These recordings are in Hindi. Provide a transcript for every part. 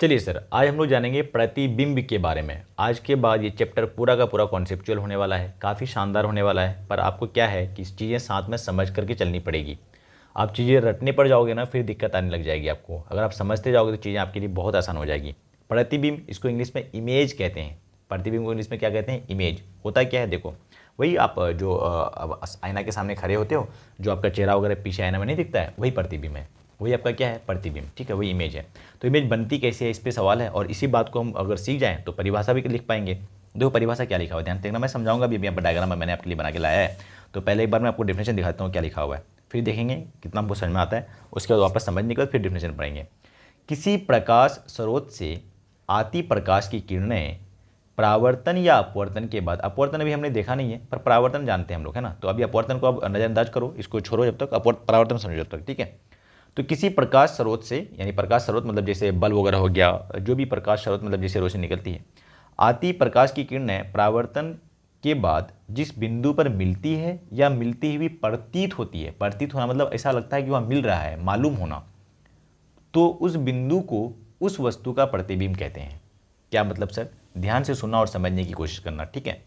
चलिए सर, आज हम लोग जानेंगे प्रतिबिंब के बारे में। आज के बाद ये चैप्टर पूरा का पूरा कॉन्सेप्चुअल होने वाला है, काफ़ी शानदार होने वाला है। पर आपको क्या है कि चीज़ें साथ में समझ करके चलनी पड़ेगी। आप चीज़ें रटने पड़ जाओगे ना, फिर दिक्कत आने लग जाएगी आपको। अगर आप समझते जाओगे तो चीज़ें आपके लिए बहुत आसान हो जाएगी। प्रतिबिंब, इसको इंग्लिश में इमेज कहते हैं। प्रतिबिंब को इंग्लिश में क्या कहते हैं? इमेज। होता क्या है, देखो वही आप जो अब आईना के सामने खड़े होते हो, जो आपका चेहरा वगैरह पीछे आईना में नहीं दिखता है, वही प्रतिबिंब है। वही आपका क्या है? प्रतिबिंब। ठीक है, वही इमेज है। तो इमेज बनती कैसे है, इस पे सवाल है। और इसी बात को हम अगर सीख जाएं तो परिभाषा भी लिख पाएंगे। देखो परिभाषा क्या लिखा हुआ है, ध्यान से देखना, मैं समझाऊंगा भी। यहाँ पर डायग्राम मैंने आपके लिए बना के लाया है। तो पहले एक बार मैं आपको डिफिनेशन दिखाता हूँ क्या लिखा हुआ है, फिर देखेंगे कितना हमको समझ में आता है। उसके बाद वापस समझने के बाद फिर डिफिनेशन पढ़ेंगे। किसी प्रकाश स्रोत से आती प्रकाश की किरणें परावर्तन या अपवर्तन के बाद, अपवर्तन अभी हमने देखा नहीं है पर परावर्तन जानते हैं हम लोग, है ना। तो अभी अपवर्तन को अब नज़रअंदाज करो, इसको छोड़ो जब तक, परावर्तन समझो जब तक, ठीक है। तो किसी प्रकाश स्रोत से, यानी प्रकाश स्रोत मतलब जैसे बल्ब वगैरह हो गया, जो भी प्रकाश स्रोत मतलब जैसे रोशनी निकलती है, आती प्रकाश की किरणें परावर्तन के बाद जिस बिंदु पर मिलती है या मिलती हुई प्रतीत होती है, प्रतीत होना मतलब ऐसा लगता है कि वहाँ मिल रहा है, मालूम होना, तो उस बिंदु को उस वस्तु का प्रतिबिंब कहते हैं। क्या मतलब सर? ध्यान से सुनना और समझने की कोशिश करना, ठीक है।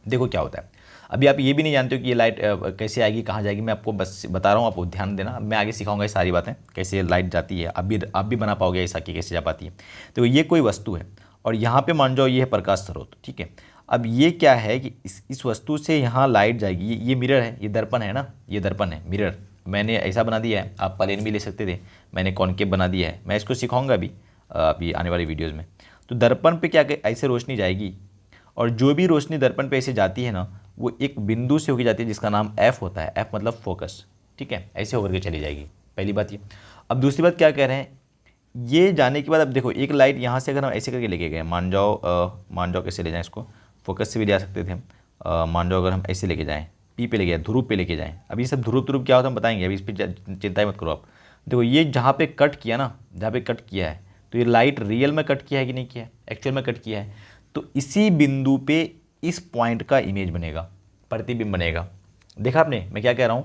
देखो क्या होता है, अभी आप ये भी नहीं जानते हो कि ये लाइट कैसे आएगी, कहाँ जाएगी। मैं आपको बस बता रहा हूँ, आपको ध्यान देना। मैं आगे सिखाऊंगा ये सारी बातें, कैसे लाइट जाती है। आप भी बना पाओगे ऐसा कि कैसे जा पाती है। तो ये कोई वस्तु है और यहाँ पे मान जाओ ये है प्रकाश स्रोत, ठीक है। अब ये क्या है कि इस वस्तु से यहाँ लाइट जाएगी। ये मिरर है, ये दर्पण है ना, ये दर्पण है, मिरर। मैंने ऐसा बना दिया है, आप प्लेन भी ले सकते थे, मैंने कॉनकेव बना दिया है। मैं इसको सिखाऊंगा अभी आने वाली वीडियोज़ में। तो दर्पण पे क्या ऐसे रोशनी जाएगी, और जो भी रोशनी दर्पण पे ऐसे जाती है ना, वो एक बिंदु से होकर जाती है जिसका नाम एफ होता है। एफ मतलब फोकस, ठीक है। ऐसे होकर के चली जाएगी, पहली बात ये। अब दूसरी बात क्या कह रहे हैं, ये जाने के बाद अब देखो एक लाइट यहाँ से अगर हम ऐसे करके लेके गए, मान जाओ कैसे ले जाएं इसको, फोकस से भी ले जा सकते थे हम। मान जाओ अगर हम ऐसे लेके जाएँ, पी पे ले गए, ध्रुव पे लेके जाएँ। अभी सब ध्रुव क्या होता है हम बताएंगे, अभी इस पर चिंता मत करो आप। देखो ये जहाँ पे कट किया ना, जहाँ पे कट किया है, तो ये लाइट रियल में कट किया है कि नहीं किया है, एक्चुअल में कट किया है। तो इसी बिंदु पे इस पॉइंट का इमेज बनेगा, प्रतिबिंब बनेगा। देखा आपने मैं क्या कह रहा हूँ,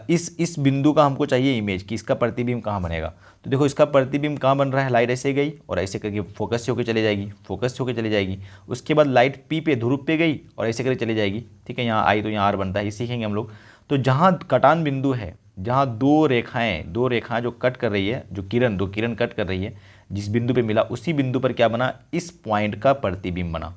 इस बिंदु का हमको चाहिए इमेज कि इसका प्रतिबिंब कहाँ बनेगा। तो देखो इसका प्रतिबिंब कहाँ बन रहा है, लाइट ऐसे गई और ऐसे करके फोकस से होकर चली जाएगी, फोकस से होकर चली जाएगी। उसके बाद लाइट पी पे, ध्रुव पे गई और ऐसे करके चली जाएगी, ठीक है। यहाँ आई तो यहाँ आर बनता है, ये सीखेंगे हम लोग। तो जहाँ कटान बिंदु है, जहाँ दो रेखाएं जो कट कर रही है, जो दो किरण कट कर रही है, जिस बिंदु पे मिला उसी बिंदु पर क्या बना, इस पॉइंट का प्रतिबिंब बना,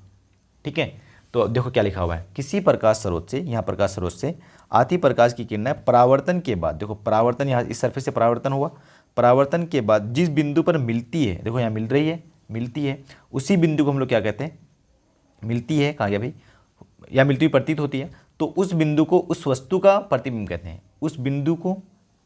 ठीक है। तो देखो क्या लिखा हुआ है, किसी प्रकाश स्रोत से, यहाँ प्रकाश स्रोत से आती प्रकाश की किरणें परावर्तन के बाद, देखो परावर्तन, यहाँ इस सरफेस से परावर्तन हुआ, परावर्तन के बाद जिस बिंदु पर मिलती है, देखो यहाँ मिल रही है, मिलती है, उसी बिंदु को हम लोग क्या कहते हैं, मिलती है, कहाँ गया भाई, या मिलती हुई प्रतीत होती है, तो उस बिंदु को उस वस्तु का प्रतिबिंब कहते हैं। उस बिंदु को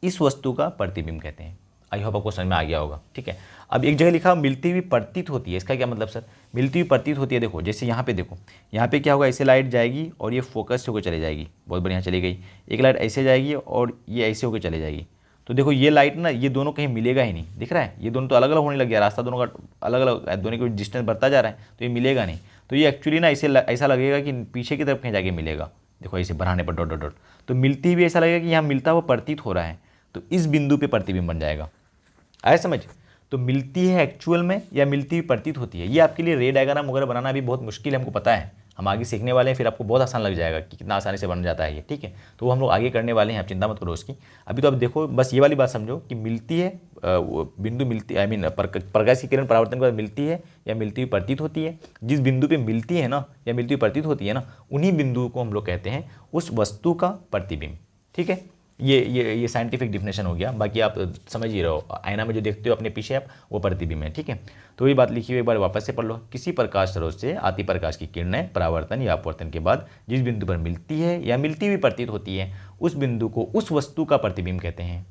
इस वस्तु का प्रतिबिंब कहते हैं। आई होप आपको समझ में आ गया होगा, ठीक है। अब एक जगह लिखा मिलती हुई प्रतीत होती है, इसका क्या मतलब सर? मिलती हुई प्रतीत होती है, देखो जैसे यहाँ पे देखो, यहाँ पे क्या होगा, ऐसे लाइट जाएगी और ये फोकस से होकर चली जाएगी, बहुत बढ़िया चली गई। एक लाइट ऐसे जाएगी और ये ऐसे होकर चली जाएगी। तो देखो ये लाइट ना, ये दोनों कहीं मिलेगा ही नहीं, दिख रहा है, ये दोनों तो अलग अलग होने लग गया, रास्ता दोनों का अलग अलग, दोनों का डिस्टेंस बढ़ता जा रहा है, तो ये मिलेगा नहीं। तो ये एक्चुअली ना ऐसा लगेगा कि पीछे की तरफ कहीं जाके मिलेगा। देखो ऐसे बढ़ाने पर डॉट डॉट डॉट, तो मिलती भी ऐसा लगेगा कि यहाँ मिलता हुआ प्रतीत हो रहा है, तो इस बिंदु पे प्रतिबिंब बन जाएगा। आया समझ? तो मिलती है एक्चुअल में या मिलती हुई प्रतीत होती है। ये आपके लिए रे डायग्राम वगैरह बनाना भी बहुत मुश्किल है, हमको पता है। हम आगे सीखने वाले हैं, फिर आपको बहुत आसान लग जाएगा कि कितना आसानी से बन जाता है ये, ठीक है। तो वो हम लोग आगे करने वाले हैं, आप चिंता मत करो उसकी। अभी तो आप देखो बस ये वाली बात समझो कि मिलती है, वो बिंदु मिलती, आई मीन प्रकाश की किरण परावर्तन के बाद मिलती है या मिलती हुई प्रतीत होती है। जिस बिंदु पे मिलती है ना या मिलती हुई प्रतीत होती है ना, उन्हीं बिंदुओं को हम लोग कहते हैं उस वस्तु का प्रतिबिंब, ठीक है। ये साइंटिफिक डिफिनेशन हो गया। बाकी आप समझ ही रहो, आईना में जो देखते हो अपने पीछे आप, वो प्रतिबिंब है, ठीक है। तो ये बात लिखी हुई एक बार वापस से पढ़ लो। किसी प्रकाश स्रोत से आती प्रकाश की किरणें परावर्तन या अपवर्तन के बाद जिस बिंदु पर मिलती है या मिलती हुई प्रतीत होती है, उस बिंदु को उस वस्तु का प्रतिबिंब कहते हैं।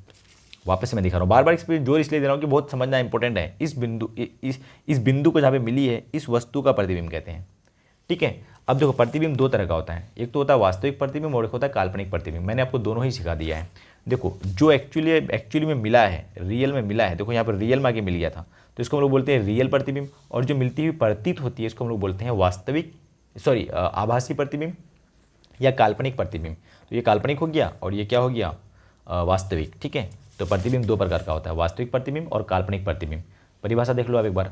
वापस से मैं दिखा रहा हूँ, बार बार इस पर जोर इसलिए दे रहा हूँ कि बहुत समझना इंपॉर्टेंट है। इस बिंदु को जहाँ पे मिली है, इस वस्तु का प्रतिबिंब कहते हैं, ठीक है। अब देखो प्रतिबिंब दो तरह का होता है, एक तो होता है वास्तविक प्रतिबिंब और एक होता है काल्पनिक प्रतिबिंब। मैंने आपको दोनों ही सिखा दिया है। देखो जो एक्चुअली में मिला है, रियल में मिला है, देखो यहाँ पर रियल में आके मिल गया था, तो इसको हम लोग बोलते हैं रियल प्रतिबिंब। और जो मिलती हुई प्रतीत होती है, इसको हम लोग बोलते हैं आभासी प्रतिबिंब या काल्पनिक प्रतिबिंब। तो ये काल्पनिक हो गया और ये क्या हो गया, वास्तविक, ठीक है। तो प्रतिबिंब दो प्रकार का होता है, वास्तविक प्रतिबिंब और काल्पनिक प्रतिबिंब। परिभाषा देख लो आप एक बार।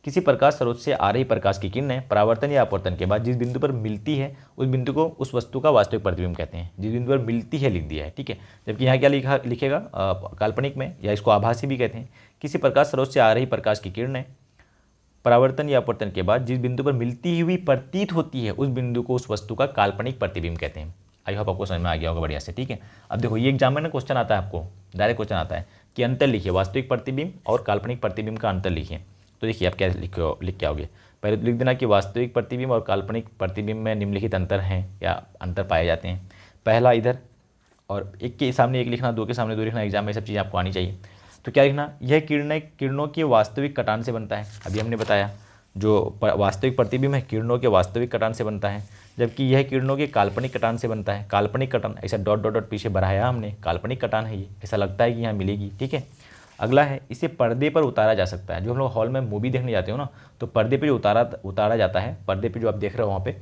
किसी प्रकाश स्रोत से आ रही प्रकाश की किरणें परावर्तन या अपवर्तन के बाद जिस बिंदु पर मिलती है उस बिंदु को उस वस्तु का वास्तविक प्रतिबिंब कहते हैं। जिस बिंदु पर मिलती है लिख दिया है, ठीक है। जबकि यहाँ क्या लिखेगा काल्पनिक में, या इसको आभासी भी कहते हैं। किसी प्रकाश स्रोत से आ रही प्रकाश की किरणें परावर्तन या अपवर्तन के बाद जिस बिंदु पर मिलती हुई प्रतीत होती है उस बिंदु को उस वस्तु का काल्पनिक प्रतिबिंब कहते हैं। आई होप आपको समझ में आ गया होगा बढ़िया से, ठीक है। अब देखो ये एग्जाम में ना क्वेश्चन आता है, आपको डायरेक्ट क्वेश्चन आता है कि अंतर लिखिए, वास्तविक प्रतिबिंब और काल्पनिक प्रतिबिंब का अंतर लिखिए। तो देखिए आप क्या लिख के आओगे, पहले तो लिख देना कि वास्तविक प्रतिबिंब और काल्पनिक प्रतिबिंब में निम्नलिखित अंतर हैं या अंतर पाए जाते हैं। पहला इधर, और एक के सामने एक लिखना, दो के सामने दो लिखना, एग्जाम में सब चीज़ें आपको आनी चाहिए। तो क्या लिखना, यह किरणों के वास्तविक कटान से बनता है। अभी हमने बताया जो वास्तविक प्रतिबिंब है किरणों के वास्तविक कटान से बनता है, जबकि यह किरणों के काल्पनिक कटान से बनता है। काल्पनिक कटान, ऐसा डॉट डॉट डॉट पीछे बढ़ाया हमने, काल्पनिक कटान है ये, ऐसा लगता है कि यहाँ मिलेगी, ठीक है। अगला है, इसे पर्दे पर उतारा जा सकता है। जो हम लोग हॉल में मूवी देखने जाते हो ना, तो पर्दे पे जो उतारा जाता है, पर्दे पे जो आप देख रहे हो वहाँ पे,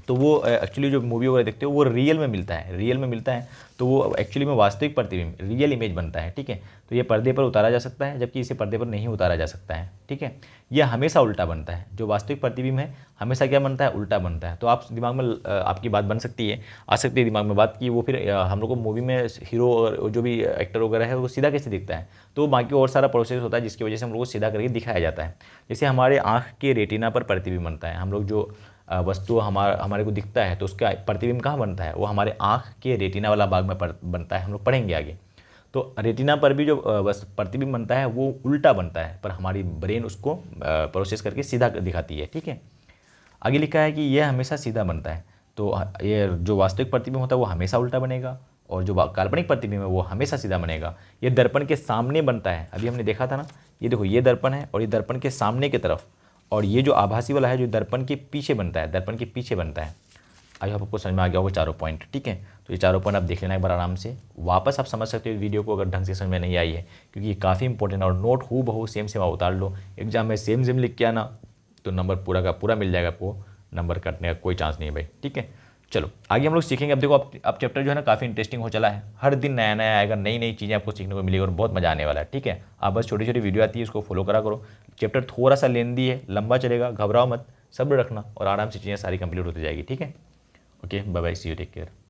तो वो एक्चुअली जो मूवी वगैरह देखते हो वो रियल में मिलता है, रियल में मिलता है। तो वो एक्चुअली में वास्तविक प्रतिबिंब, रियल इमेज बनता है, ठीक है। तो ये पर्दे पर उतारा जा सकता है, जबकि इसे पर्दे पर नहीं उतारा जा सकता है, ठीक है। यह हमेशा उल्टा बनता है। जो वास्तविक प्रतिबिंब है हमेशा क्या बनता है, उल्टा बनता है। तो आप दिमाग में आपकी बात बन सकती है, आ सकती है दिमाग में बात कि वो फिर हम लोग को मूवी में हीरो और जो भी एक्टर वगैरह है वो सीधा कैसे दिखता है। तो बाकी और सारा प्रोसेस होता है जिसकी वजह से हम लोग को सीधा करके दिखाया जाता है। जैसे हमारे आँख के रेटिना पर प्रतिबिंब बनता है, हम लोग जो वस्तु हमारे को दिखता है तो उसका प्रतिबिंब कहाँ बनता है, वो हमारे आँख के रेटिना वाला भाग में बनता है, हम लोग पढ़ेंगे आगे। तो रेटिना पर भी जो प्रतिबिंब बनता है वो उल्टा बनता है, पर हमारी ब्रेन उसको प्रोसेस करके सीधा दिखाती है, ठीक है। आगे लिखा है कि यह हमेशा सीधा बनता है। तो ये जो वास्तविक प्रतिबिंब होता है वो हमेशा उल्टा बनेगा, और जो काल्पनिक प्रतिबिंब है वो हमेशा सीधा बनेगा। ये दर्पण के सामने बनता है, अभी हमने देखा था ना, ये देखो ये दर्पण है और ये दर्पण के सामने की तरफ, और ये जो आभासी वाला है जो दर्पण के पीछे बनता है, दर्पण के पीछे बनता है। आई होप आपको समझ में आ गया होगा चारों पॉइंट, ठीक है। तो ये चारों पॉइंट आप देख लेना एक बार आराम से, वापस आप समझ सकते हो वीडियो को अगर ढंग से समझ में नहीं आई है, क्योंकि ये काफ़ी इंपॉर्टेंट। और नोट हूबहू सेम सेम आप उतार लो, एग्जाम में सेम सेम लिख के आना तो नंबर पूरा का पूरा मिल जाएगा आपको, नंबर कटने का कोई चांस नहीं है भाई, ठीक है। चलो आगे हम लोग सीखेंगे। अब देखो अब चैप्टर जो है ना काफ़ी इंटरेस्टिंग हो चला है, हर दिन नया नया आएगा, नई नई चीज़ें आपको सीखने को मिलेगी और बहुत मजा आने वाला है, ठीक है। आप बस छोटी छोटी वीडियो आती है उसको फॉलो करा करो। चैप्टर थोड़ा सा लेंदी है, लंबा चलेगा, घबराओ मत, सब्र रखना और आराम से चीज़ें सारी कंप्लीट होती जाएगी, ठीक है। Okay bye bye, see you, take care.